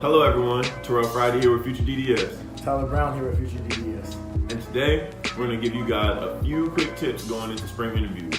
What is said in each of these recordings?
Hello everyone, Terrell Friday here with FutureDDS. Tyler Brown here at FutureDDS. And today, we're going to give you guys a few quick tips going into spring interviews.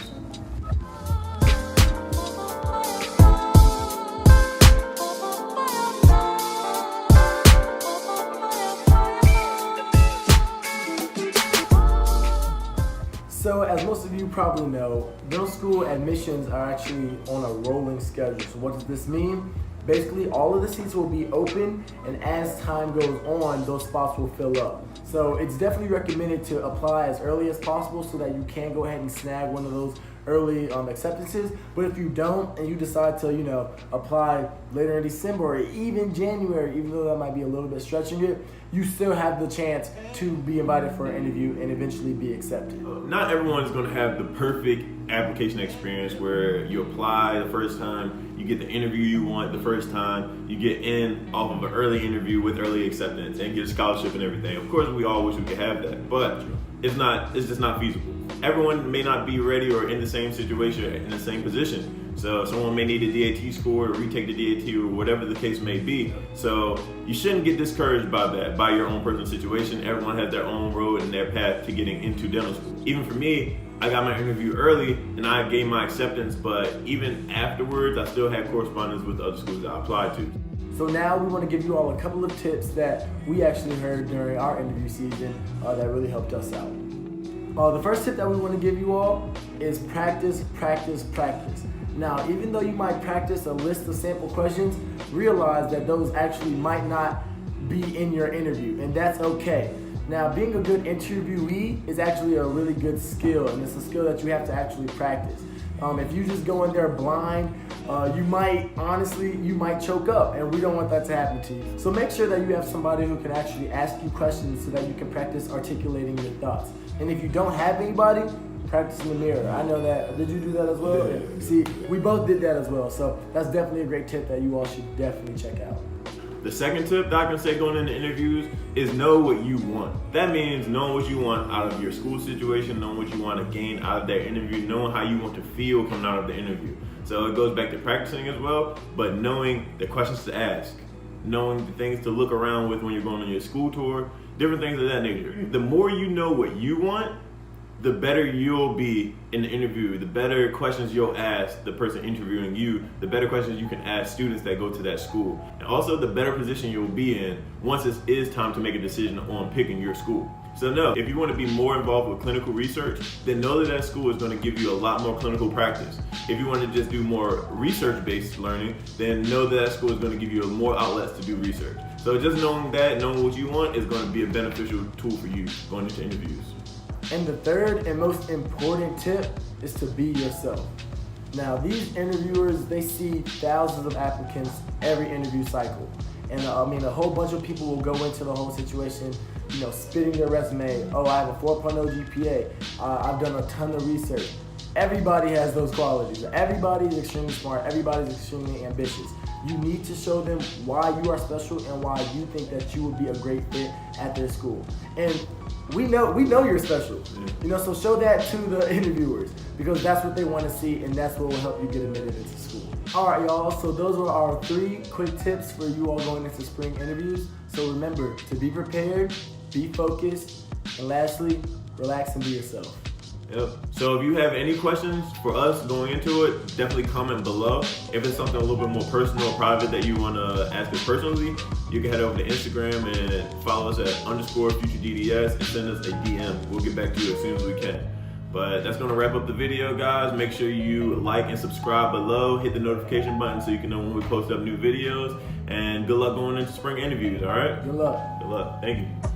So as most of you probably know, middle school admissions are actually on a rolling schedule. So what does this mean? Basically, all of the seats will be open, and as time goes on, those spots will fill up. So it's definitely recommended to apply as early as possible so that you can go ahead and snag one of those early acceptances. But if you don't and you decide to, apply later in December or even January, even though that might be a little bit stretching it, you still have the chance to be invited for an interview and eventually be accepted. Not everyone is going to have the perfect application experience where you apply the first time, you get the interview you want the first time, you get in off of an early interview with early acceptance and get a scholarship and everything. Of course, we all wish we could have that, but it's just not feasible. Everyone may not be ready or in the same situation, in the same position. So someone may need a DAT score or retake the DAT or whatever the case may be. So you shouldn't get discouraged by that, by your own personal situation. Everyone has their own road and their path to getting into dental school. Even for me, I got my interview early and I gained my acceptance, but even afterwards, I still had correspondence with the other schools that I applied to. So now we want to give you all a couple of tips that we actually heard during our interview season that really helped us out. The first tip that we want to give you all is practice, practice, practice. Now, even though you might practice a list of sample questions, realize that those actually might not be in your interview, and that's okay. Now, being a good interviewee is actually a really good skill, and it's a skill that you have to actually practice. If you just go in there blind, you might choke up, and we don't want that to happen to you. So make sure that you have somebody who can actually ask you questions so that you can practice articulating your thoughts. And if you don't have anybody, practice in the mirror. I know that. Did you do that as well? Yeah. See, we both did that as well. So that's definitely a great tip that you all should definitely check out. The second tip that I can say going into interviews is know what you want. That means knowing what you want out of your school situation, knowing what you want to gain out of that interview, knowing how you want to feel coming out of the interview. So it goes back to practicing as well, but knowing the questions to ask, knowing the things to look around with when you're going on your school tour, different things of that nature. The more you know what you want, the better you'll be in the interview, the better questions you'll ask the person interviewing you, the better questions you can ask students that go to that school. And also the better position you'll be in once it is time to make a decision on picking your school. So no, if you want to be more involved with clinical research, then know that that school is going to give you a lot more clinical practice. If you want to just do more research-based learning, then know that that school is going to give you more outlets to do research. So just knowing what you want is going to be a beneficial tool for you going into interviews. And the third and most important tip is to be yourself. Now, these interviewers, they see thousands of applicants every interview cycle. And a whole bunch of people will go into the whole situation, spitting their resume. Oh, I have a 4.0 GPA. I've done a ton of research. Everybody has those qualities. Everybody is extremely smart. Everybody is extremely ambitious. You need to show them why you are special and why you think that you would be a great fit at their school. And we know you're special. So show that to the interviewers because that's what they want to see and that's what will help you get admitted into school. All right, y'all. So those were our 3 quick tips for you all going into spring interviews. So remember to be prepared, be focused, and lastly, relax and be yourself. Yep. So if you have any questions for us going into it, definitely comment below. If it's something a little bit more personal or private that you want to ask us personally, you can head over to Instagram and follow us at _FutureDDS and send us a DM. We'll get back to you as soon as we can. But that's going to wrap up the video, guys. Make sure you like and subscribe below. Hit the notification button so you can know when we post up new videos. And good luck going into spring interviews, all right? Good luck. Good luck. Thank you.